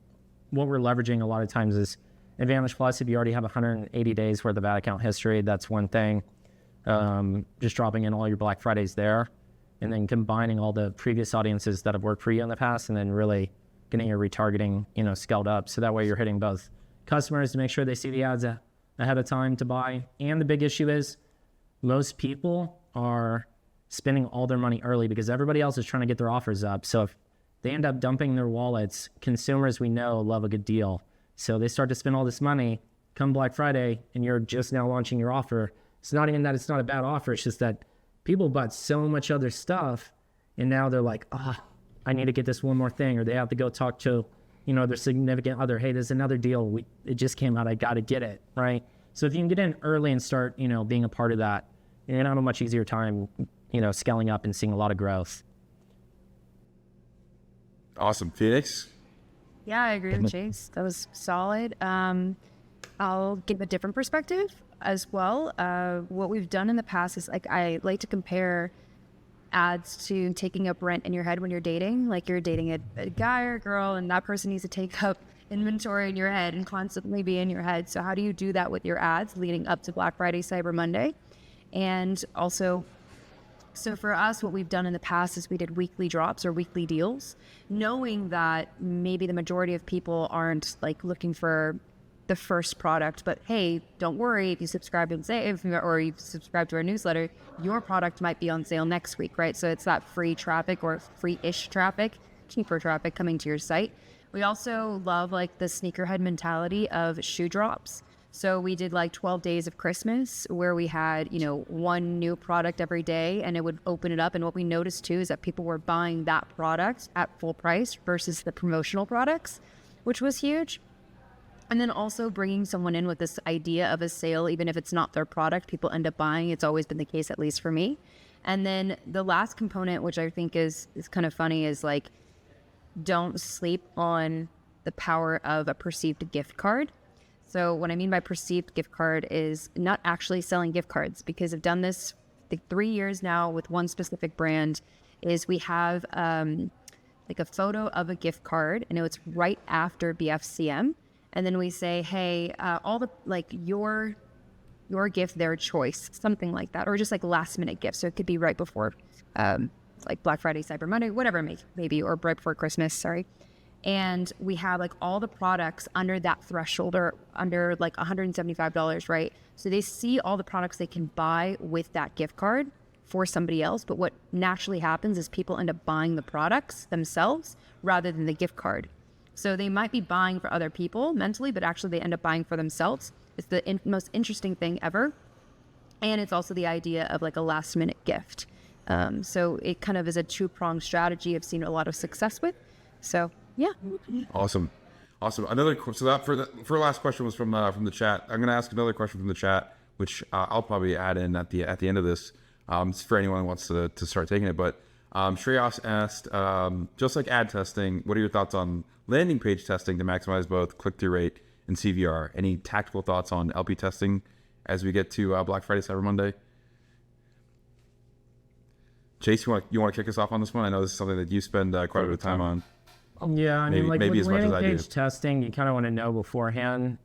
what we're leveraging a lot of times is Advantage Plus. If you already have 180 days worth of ad account history, that's one thing. Just dropping in all your Black Fridays there, and then combining all the previous audiences that have worked for you in the past, and then really getting your retargeting, you know, scaled up. So that way you're hitting both customers to make sure they see the ads ahead of time to buy. And the big issue is most people are spending all their money early because everybody else is trying to get their offers up. So if they end up dumping their wallets, consumers we know love a good deal. So they start to spend all this money come Black Friday, and you're just now launching your offer. It's not even that it's not a bad offer. It's just that people bought so much other stuff, and now they're like, I need to get this one more thing, or they have to go talk to, you know, their significant other. Hey, there's another deal. It just came out. I got to get it, right? So if you can get in early and start, you know, being a part of that, you're going to have a much easier time, you know, scaling up and seeing a lot of growth. Awesome. Phoenix? Yeah, I agree with Chase. That was solid. I'll give a different perspective as well. What we've done in the past is, like, I like to compare adds to taking up rent in your head when you're dating. Like you're dating a guy or a girl, and that person needs to take up inventory in your head and constantly be in your head. So how do you do that with your ads leading up to Black Friday, Cyber Monday? And also, so for us, what we've done in the past is we did weekly drops or weekly deals, knowing that maybe the majority of people aren't like looking for the first product, but hey, don't worry, if you subscribe and save, or you subscribe to our newsletter, your product might be on sale next week, right? So it's that free traffic or free-ish traffic, cheaper traffic coming to your site. We also love like the sneakerhead mentality of shoe drops. So we did like 12 days of Christmas where we had, one new product every day, and it would open it up. And what we noticed too is that people were buying that product at full price versus the promotional products, which was huge. And then also bringing someone in with this idea of a sale, even if it's not their product, people end up buying. It's always been the case, at least for me. And then the last component, which I think is kind of funny, is like, don't sleep on the power of a perceived gift card. So what I mean by perceived gift card is not actually selling gift cards, because I've done this I think 3 years now with one specific brand. Is we have like a photo of a gift card, and it's right after BFCM. And then we say, hey, all the, like your gift, their choice, something like that. Or just like last minute gifts. So it could be right before like Black Friday, Cyber Monday, whatever it may be, or right before Christmas, sorry. And we have like all the products under that threshold, or under like $175, right? So they see all the products they can buy with that gift card for somebody else. But what naturally happens is people end up buying the products themselves rather than the gift card. So they might be buying for other people mentally, but actually they end up buying for themselves. It's the most interesting thing ever. And it's also the idea of like a last minute gift. So it kind of is a two-pronged strategy I've seen a lot of success with. So yeah. Awesome. Another so that for last question was from the chat. I'm going to ask another question from the chat, which I'll probably add in at the end of this. It's for anyone who wants to start taking it. But Shreyas asked, just like ad testing, what are your thoughts on landing page testing to maximize both click-through rate and CVR? Any tactical thoughts on LP testing as we get to Black Friday, Cyber Monday? Chase, you want to kick us off on this one? I know this is something that you spend quite a bit of time on. Yeah, I mean, like maybe with as much as landing I do. page testing, you kind of want to know beforehand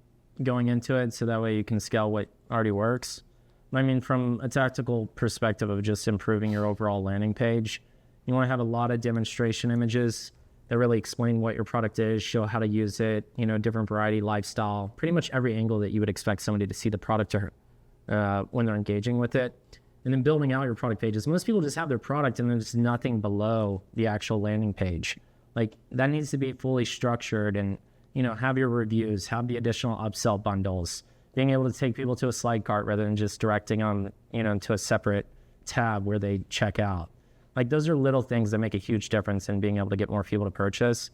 going into it, so that way you can scale what already works. I mean, from a tactical perspective of just improving your overall landing page, you want to have a lot of demonstration images that really explain what your product is, show how to use it, different variety, lifestyle, pretty much every angle that you would expect somebody to see the product when they're engaging with it. And then building out your product pages. Most people just have their product and there's nothing below the actual landing page. Like that needs to be fully structured, and, have your reviews, have the additional upsell bundles, being able to take people to a slide cart rather than just directing them, to a separate tab where they check out. Like those are little things that make a huge difference in being able to get more people to purchase,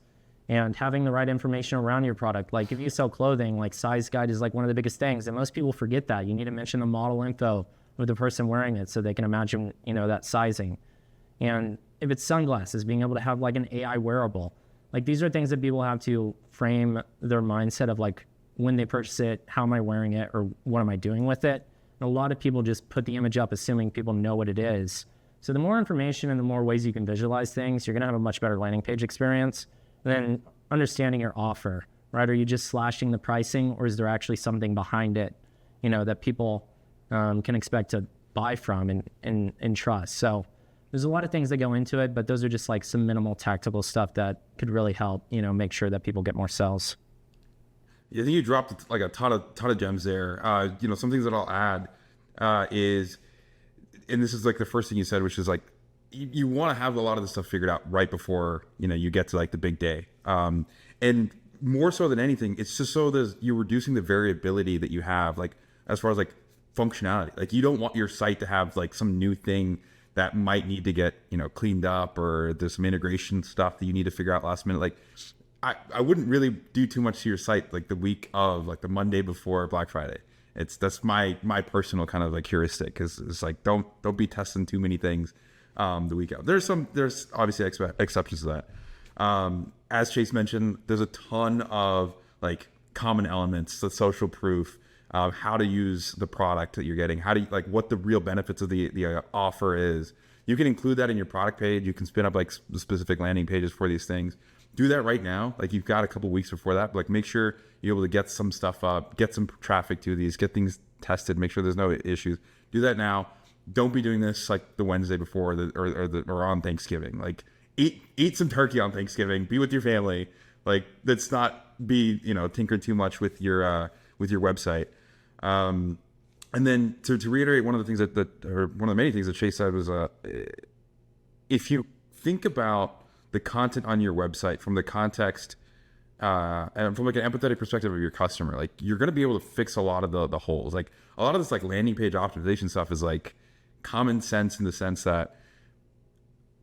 and having the right information around your product. Like if you sell clothing, like size guide is like one of the biggest things, and most people forget that. You need to mention the model info of the person wearing it so they can imagine, that sizing. And if it's sunglasses, being able to have like an AI wearable. Like these are things that people have to frame their mindset of, like when they purchase it, how am I wearing it, or what am I doing with it? And a lot of people just put the image up assuming people know what it is. So the more information and the more ways you can visualize things, you're going to have a much better landing page experience. And then understanding your offer, right? Are you just slashing the pricing, or is there actually something behind it, that people can expect to buy from and trust? So there's a lot of things that go into it, but those are just like some minimal tactical stuff that could really help, make sure that people get more sales. I think you dropped like a ton of gems there. Some things that I'll add is, and this is like the first thing you said, which is like, you want to have a lot of the stuff figured out right before, you get to like the big day. And more so than anything, it's just so that you're reducing the variability that you have, like as far as like functionality. Like you don't want your site to have like some new thing that might need to get, cleaned up, or there's some integration stuff that you need to figure out last minute. Like I wouldn't really do too much to your site like the week of, like the Monday before Black Friday. That's my personal kind of like heuristic, because it's like don't be testing too many things the week out. There's obviously exceptions to that. As Chase mentioned, there's a ton of like common elements, the social proof, how to use the product that you're getting, how do you, like what the real benefits of the offer is, You can include that in your product page. You can spin up like specific landing pages for these things. Do that right now. Like you've got a couple weeks before that, but like make sure you're able to get some stuff up, get some traffic to these, get things tested, make sure there's no issues. Do that now. Don't be doing this like the Wednesday before or on Thanksgiving. Like eat some turkey on Thanksgiving. Be with your family. Like let's not be tinker too much with your website. And then to reiterate one of the things or one of the many things that Chase said was if you think about the content on your website from the context and from like an empathetic perspective of your customer, like you're going to be able to fix a lot of the holes. Like a lot of this like landing page optimization stuff is like common sense in the sense that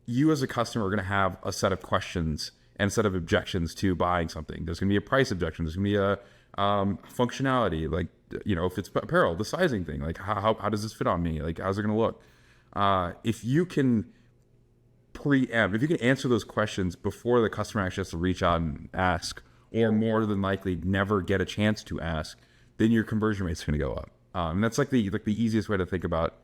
you as a customer are going to have a set of questions and a set of objections to buying something. There's going to be a price objection. There's going to be a functionality, like if it's apparel, the sizing thing, like how does this fit on me? Like how's it going to look? If you can preempt, if you can answer those questions before the customer actually has to reach out and ask, or more than likely never get a chance to ask, then your conversion rate's going to go up. And that's like the easiest way to think about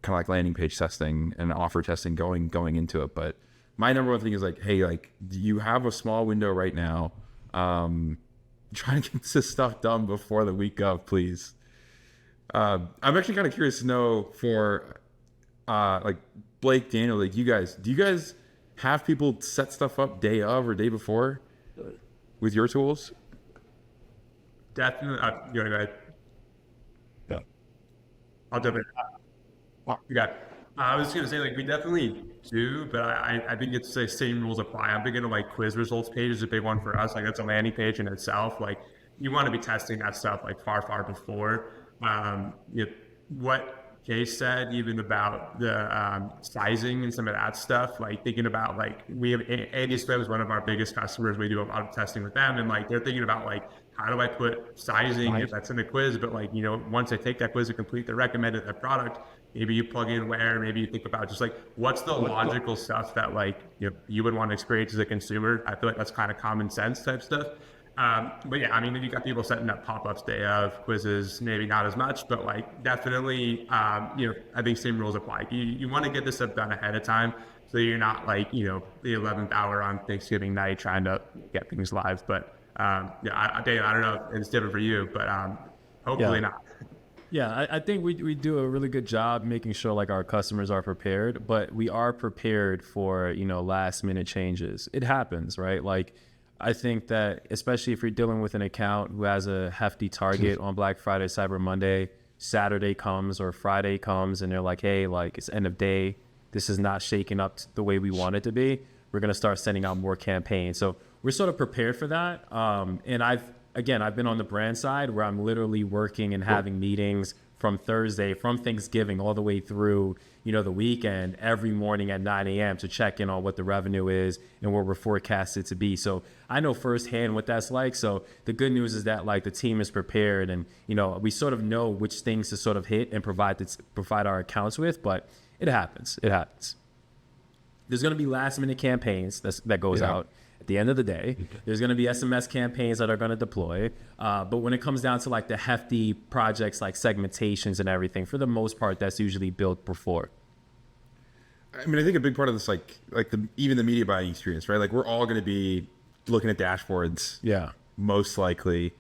kind of like landing page testing and offer testing going into it. But my number one thing is like, hey, like you have a small window right now. Trying to get this stuff done before the week of, please. I'm actually kind of curious to know for like Blake, Daniel, like do you guys have people set stuff up day of or day before with your tools? Definitely. You want to go ahead? Yeah. I'll jump in. You got it. I was just going to say, like, we definitely do, but I think it's the same rules apply. I'm big into like quiz results page is a big one for us. Like that's a landing page in itself. Like you want to be testing that stuff like far before. What Case said, even about the sizing and some of that stuff, like thinking about like we have Andy Square is one of our biggest customers. We do a lot of testing with them, and like they're thinking about like how do I put sizing if that's in the quiz, but like once I take that quiz to complete the recommended product, maybe you plug in where, maybe you think about just like what's the logical stuff that like you would want to experience as a consumer. I feel like that's kind of common sense type stuff. But yeah, I mean, you got people setting up pop-ups day of quizzes, maybe not as much, but like definitely, I think same rules apply. You want to get this stuff done ahead of time, so you're not like, the 11th hour on Thanksgiving night trying to get things live. But Dave, I don't know if it's different for you, but hopefully not. Yeah, I think we do a really good job making sure like our customers are prepared, but we are prepared for, last minute changes. It happens, right? Like I think that especially if you're dealing with an account who has a hefty target on Black Friday, Cyber Monday, Saturday comes or Friday comes and they're like, hey, like it's end of day. This is not shaking up the way we want it to be. We're going to start sending out more campaigns. So we're sort of prepared for that. And I've been on the brand side where I'm literally working and having meetings from Thanksgiving all the way through, the weekend every morning at 9 a.m. to check in on what the revenue is and what we're forecasted to be. So I know firsthand what that's like. So the good news is that like the team is prepared and, we sort of know which things to sort of hit and provide our accounts with, but it happens. There's going to be last minute campaigns that goes out. At the end of the day, there's going to be SMS campaigns that are going to deploy. But when it comes down to like the hefty projects like segmentations and everything, for the most part, that's usually built before. I mean, I think a big part of this, even the media buying experience, right? Like we're all going to be looking at dashboards. Yeah. Most likely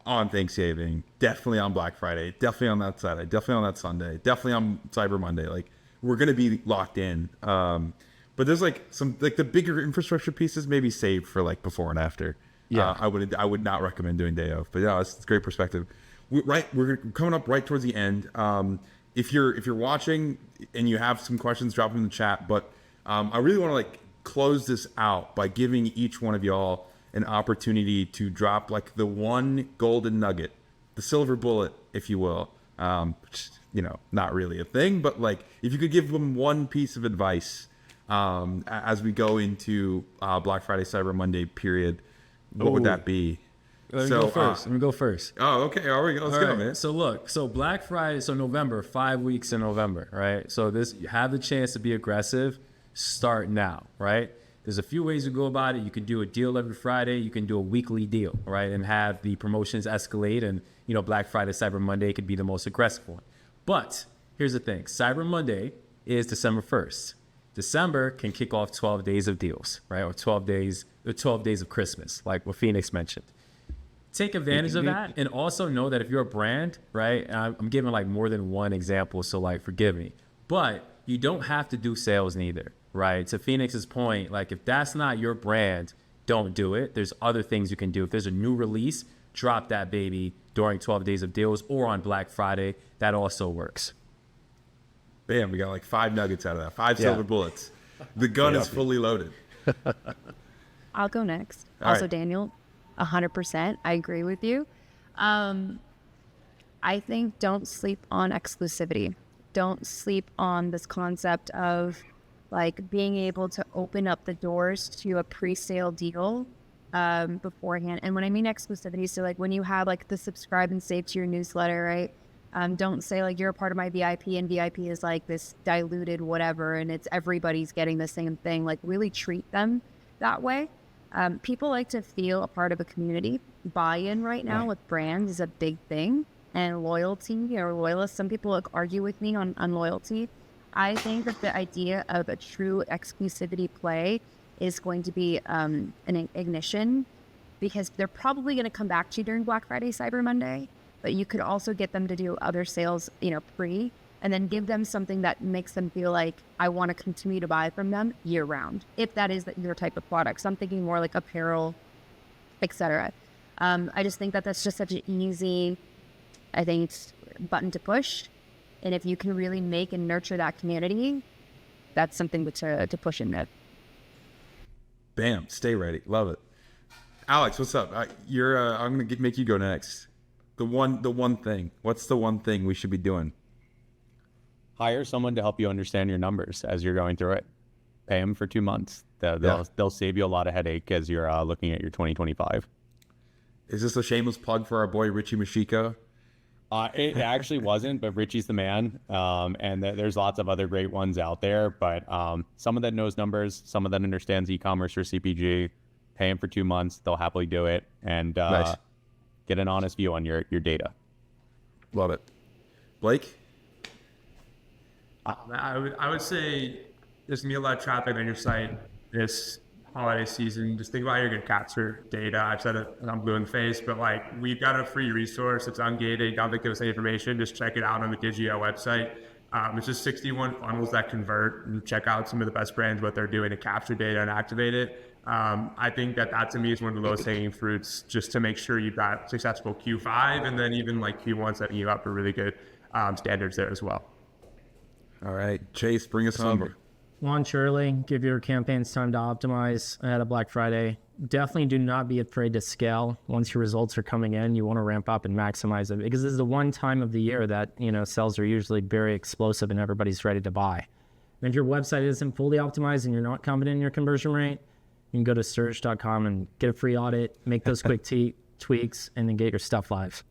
on Thanksgiving, definitely on Black Friday, definitely on that Saturday, definitely on that Sunday, definitely on Cyber Monday. Like we're going to be locked in. But there's like some like the bigger infrastructure pieces maybe saved for like before and after. Yeah, I would not recommend doing day of. But yeah, it's a great perspective. We're coming up right towards the end. If you're watching and you have some questions, drop them in the chat. But I really want to like close this out by giving each one of y'all an opportunity to drop like the one golden nugget, the silver bullet, if you will. Which, not really a thing, but like if you could give them one piece of advice. As we go into Black Friday, Cyber Monday period, what would that be? Let me go first. Oh, okay. All right, let's go, man. So Black Friday, November, 5 weeks in November, right? So you have the chance to be aggressive, start now, right? There's a few ways to go about it. You can do a deal every Friday. You can do a weekly deal, right? And have the promotions escalate. And, Black Friday, Cyber Monday could be the most aggressive one. But here's the thing. Cyber Monday is December 1st. December can kick off 12 days of deals, right? Or 12 days of Christmas, like what Phoenix mentioned. Take advantage of that, and also know that if you're a brand, right? And I'm giving like more than one example, so like forgive me, but you don't have to do sales neither, right? To Phoenix's point, like if that's not your brand, don't do it. There's other things you can do. If there's a new release, drop that baby during 12 days of deals or on Black Friday. That also works. Bam, we got like 5 nuggets out of that. 5 silver bullets. The gun is fully loaded. I'll go next. All Also, right. Daniel, 100%. I agree with you. I think don't sleep on exclusivity. Don't sleep on this concept of like being able to open up the doors to a pre-sale deal beforehand. And when I mean exclusivity, so like when you have like the subscribe and save to your newsletter, right? Don't say like you're a part of my VIP and VIP is like this diluted whatever and it's everybody's getting the same thing. Like really treat them that way. People like to feel a part of a community. Buy-in right now with brands is a big thing, and loyalty or loyalists. Some people like argue with me on loyalty. I think that the idea of a true exclusivity play is going to be an ignition, because they're probably going to come back to you during Black Friday, Cyber Monday, but you could also get them to do other sales, pre, and then give them something that makes them feel like I want to continue to buy from them year round, if that is your type of product. So I'm thinking more like apparel, etc. I just think that that's just such an easy, button to push. And if you can really make and nurture that community, that's something to push in there. Bam, stay ready. Love it. Alex, what's up? I'm going to make you go next. The one thing. What's the one thing we should be doing? Hire someone to help you understand your numbers as you're going through it. Pay them for 2 months. They'll save you a lot of headache as you're looking at your 2025. Is this a shameless plug for our boy Richie Mashiko? It actually wasn't, but Richie's the man. And there's lots of other great ones out there, but someone that knows numbers, someone that understands e-commerce or CPG, pay them for 2 months. They'll happily do it and Nice. get an honest view on your data. Love it. Blake? I would say there's gonna be a lot of traffic on your site this holiday season. Just think about how you're gonna capture data. I've said it and I'm blue in the face, but like we've got a free resource. It's ungated. Don't think give us any information. Just check it out on the Digioh website. It's just 61 funnels that convert, and check out some of the best brands, what they're doing to capture data and activate it. I think that to me is one of the lowest hanging fruits, just to make sure you've got successful Q5 and then even like Q1 setting you up for really good standards there as well. All right. Chase, bring us home. Launch early, give your campaigns time to optimize ahead of Black Friday. Definitely do not be afraid to scale. Once your results are coming in, you want to ramp up and maximize it, because this is the one time of the year that, sales are usually very explosive and everybody's ready to buy. And if your website isn't fully optimized and you're not confident in your conversion rate, you can go to Sirge.com and get a free audit, make those quick tweaks, and then get your stuff live.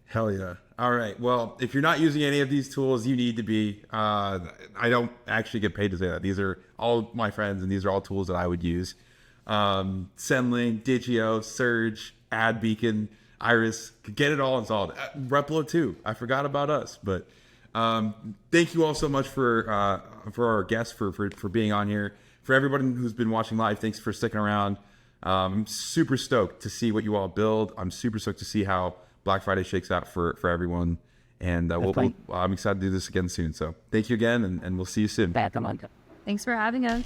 Hell yeah. All right. Well, if you're not using any of these tools, you need to be. I don't actually get paid to say that. These are all my friends, and these are all tools that I would use. Sendlane, Digioh, Sirge, AdBeacon, Iris. Get it all installed. Replo too. I forgot about us. But thank you all so much for our guests for being on here. For everybody who's been watching live, thanks for sticking around. I'm super stoked to see what you all build. I'm super stoked to see how Black Friday shakes out for everyone. And I'm excited to do this again soon. So thank you again, and we'll see you soon. Thanks for having us.